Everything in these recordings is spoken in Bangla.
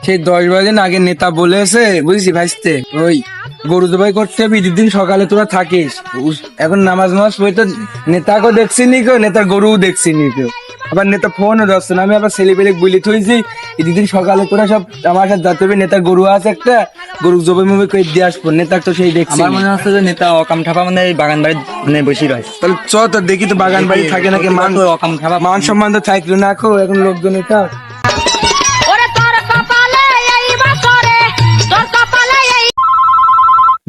সেই 10-12 দিন আগে নেতা বলেছে বুঝছি ভাইস্তে, ওই গরু জবাই করতে হবে ঈদের দিন সকালে তোরা থাকিস। এখন নামাজ পড়ে তো নেতাকেও দেখছি নি কেউ, নেতার গরুও দেখছি নি কেউ। আবার নেতা ফোনও ধরছে না। আমি আবার ছেলে পেলে বলি থইছি ঈদের দিন সকালে তোরা সব আমার সাথে যাতে হবে। নেতার গরু আছে একটা, গরু জবাই মবাই করে দিয়ে আসবো। নেতা তো সেই দেখছি। আমার মনে হচ্ছে যে নেতা অকাম ঠাপা মানে এই বাগান বাড়ি মানে বসে রয়। তাহলে চ তো দেখি তো বাগান বাড়ি থাকে নাকি। অকাম ঠাপা মান সম্মান তো থাকলো না এখন লোকজন এটা।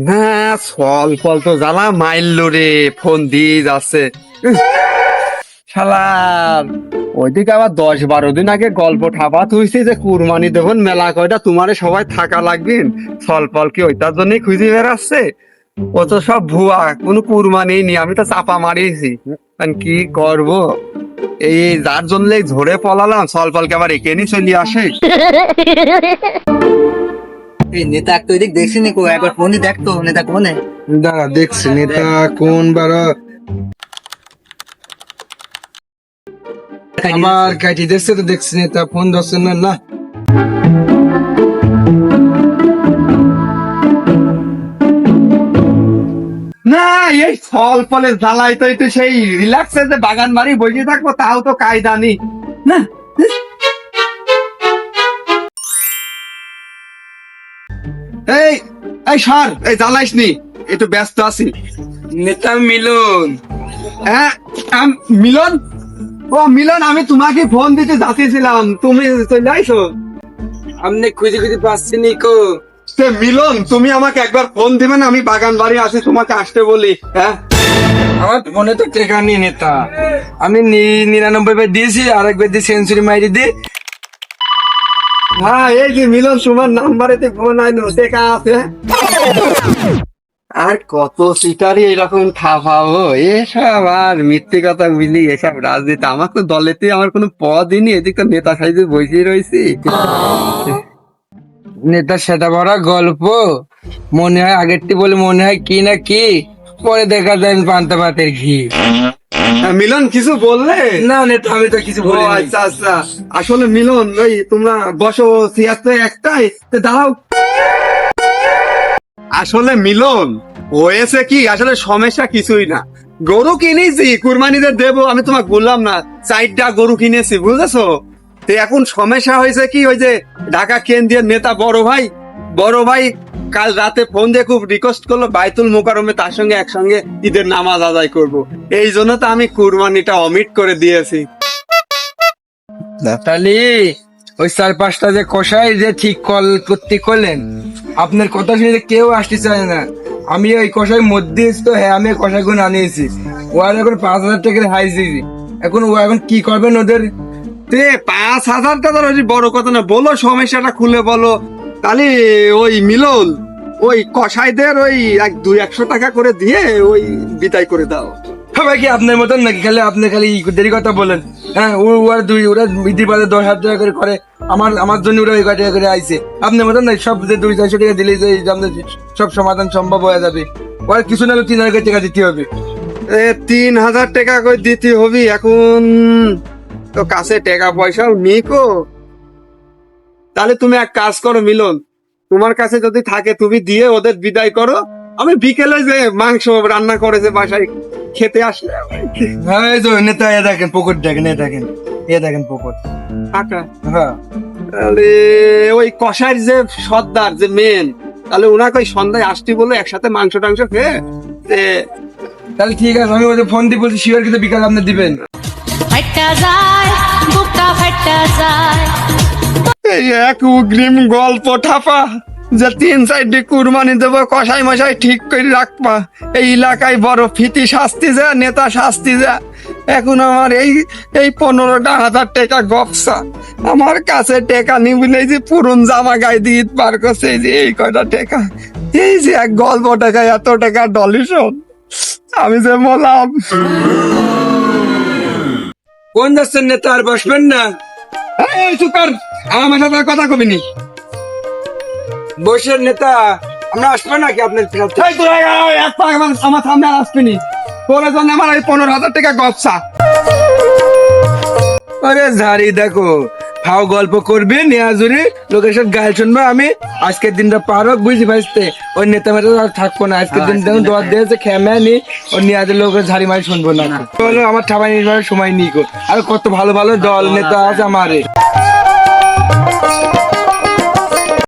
হ্যাঁ, ফল ফল তো জ্বালা মাইল রে, ফোন দিয়ে যাচ্ছে শালার। ওইদিকে আবার 10-12 দিন আগে গল্প ঠাপা তুইছি যে কুরবানি দেবন মেলা কয়টা তোমারে সবাই থাকা লাগবেন, ফল ফল কি ওইটার জন্যই খুঁজে বেড়াচ্ছে। ও তো সব ভুয়া, কোনো কুরবানি নি, আমি তো চাপা মারিয়েছি। কি করব, এই যার জন্য ঝরে পলালাম, ফল ফলকে আবার একে নি চলিয়ে আসে। এই নেতা তো এদিক দেখছি নি কো, একবার ফোন দিয়ে দেখতো নেতা কোনে। দাঁড়া দেখছি নেতা কোন বার আমার কাটি দেখছে তো দেখছি নেতা ফোন ধরছে না। না না, এই ফল ফলের জ্বালাই তো একটু সেই রিল্যাক্সে যে বাগান বাড়ি বসে থাকবো তাও তো কায়দা নেই না। এই এই সর, এই জ্বালাইস নি, একটু ব্যস্ত আছি। নেতা মিলন। হ্যাঁ মিলন, ও মিলন, আমি তোমাকে ফোন দিতে যাচ্ছিলাম, তুমি চলে আইসো। আপনি খুঁজে খুঁজে পাচ্ছেন কো। সে মিলন, তুমি আমাকে একবার ফোন দিবেন, আমি বাগান বাড়ি আসি তোমাকে আসতে বলি। হ্যাঁ, আমার ফোনে তো টেকা নেই নেতা। আমি 99 বার দিয়েছি, আরেকবার দিয়ে সেঞ্চুরি মারি দি। হ্যাঁ এই যে মিলন, তোমার নাম্বারেতে ফোন আইনো, টেকা আছে। আর কত সিটারই এরকম ঠাপাবো, এসব আর মিথ্যে কথা বুঝলি, এসব রাজনীতি। আমার তো দলেতে আমার কোনো পদই নেই, এদিক তো নেতা সাইজে বসে রয়েছি। নেতা সেটা বড় গল্প মনে হয়, আগেরটি বলে মনে হয় কি না কি, পরে দেখা যায় পান্তা ভাতের ঘি। মিলন কিছু বললে? না নেতা আমি তো কিছু ও বলি। আচ্ছা আচ্ছা, আসলে মিলন ওই তোমরা বসো, চেয়ার তো একটাই, তো দাঁড়াও। আসলে মিলন হয়েছে কি, আসলে সমস্যা কিছুই না। গরু কিনেছি, কুরবানিতে দেবো, আমি তোমাকে বললাম না 4টা গরু কিনেছি, বুঝেছো? তো এখন সমস্যা হয়েছে কি, ওই যে ঢাকা কেন্দ্রীয় নেতা বড় ভাই কাল রাতে ফোন দিয়ে খুব রিকোয়েস্ট করলো বাইতুল মোকাররমে তার সঙ্গে একসঙ্গে ঈদের নামাজ আদায় করব। এই জন্য তো আমি কুরবানিটা অমিট করে দিয়েছি। তাহলে ওই 4-5টা যে কষাই যে ঠিক করতে করলেন, আপনার কথা শুনে কেউ আসতে চায় না। আমি ওই কষাই মধ্যে তো, হ্যাঁ আমি কষাই গুণ আনিয়েছি। ও আর এখন 5,000 টাকার হাইছি। এখন ও এখন কি করবেন ওদের? 5,000 টাকা বড় কথা না, বলো সমস্যাটা খুলে বলো। তাহলে ওই মিলন ওই কসাইদের ওই 200-100 টাকা করে দিয়ে ওই বিদায় করে দাও। সবাই কি আপনার মতন নাকি? আপনি খালি দেরি কথা বলেন। হ্যাঁ ওরা ইতি বাদে 10,000 টাকা করে আমার জন্য ওরা 1 টাকা করে আইছে। আপনার মতন নাই সব যে 200-400 টাকা দিলে যে সব সমাধান সম্ভব হয়ে যাবে। ওরা কিছু না হলে 3,000 টাকা দিতে হবে। 3,000 টাকা করে দিতে হবে, এখন তো কাছে টাকা পয়সাও নেই কো। তাহলে তুমি এক কাজ করো মিলন, তোমার কাছে যদি থাকে তুমি দিয়ে ওদের বিদায় করো, আমি বিকেলে যে মাংস রান্না করেছে বাসায় খেতে আসলে। হ্যাঁ এই তো নেতা এ দেখেন পকেট দেখেন, এ দেখেন পকেট টাকা, হ্যাঁ। তাহলে ওই কষার যে সর্দার যে মেন, তাহলে ওনাকে ওই সন্ধ্যায় আসতে বলে একসাথে মাংস টাংস খেয়ে তাহলে ঠিক আছে, আমি ওদের ফোন দিয়ে বলছি শিওর কিন্তু বিকাল আপনি দিবেন। ফাইটা যায় বুকটা ফাইটা যায়। এই এক অগ্রিম গল্প ঠাপা যে 3-4 কুরবানি দেবো, কষাই মশাই ঠিক করে রাখবা। এই এলাকায় বড় ফিতি শাস্তি যা, নেতা শাস্তি যা। এখন আমার এই 15,000 টাকা গপসা, আমার কাছে টাকা নিবিলে যে পুরন জামা গায়ে দিয়ে পার করছে, এই যে এই কয়টা টাকা, এই যে এক গল্প টাকা এত টাকা ডলিশন, আমি যে বললাম। কোন যাচ্ছেন নেতা, আর বসবেন না? এই সুকার, আমার সাথে আর কথা কবি নি। বসেন নেতা, আমরা আসবো নাকি আপনার সাথে? এই তোরা এক পা আমার সামনে আর আসবি নি, তোর জন্য আমার এই 15,000 টাকা গপসা। আরে ঝাড়ি দেখো খাও গল্প করবি নেয়াজুরি লোকের সাথে গায়ে শুনবো আমি আজকের দিনটা পার হোক বুঝি ভাইস্তে ওই নেতা মেটা আর থাকবো না আজকের দিনটা দোয়ার দিয়েছে খেমে নি ওই নেয়াজের লোকের ঝাড়ি মারি শুনবো না বলো আমার ঠাবাই নির্মাণের সময় নিকো আর কত ভালো ভালো দল নেতা আছে আমারে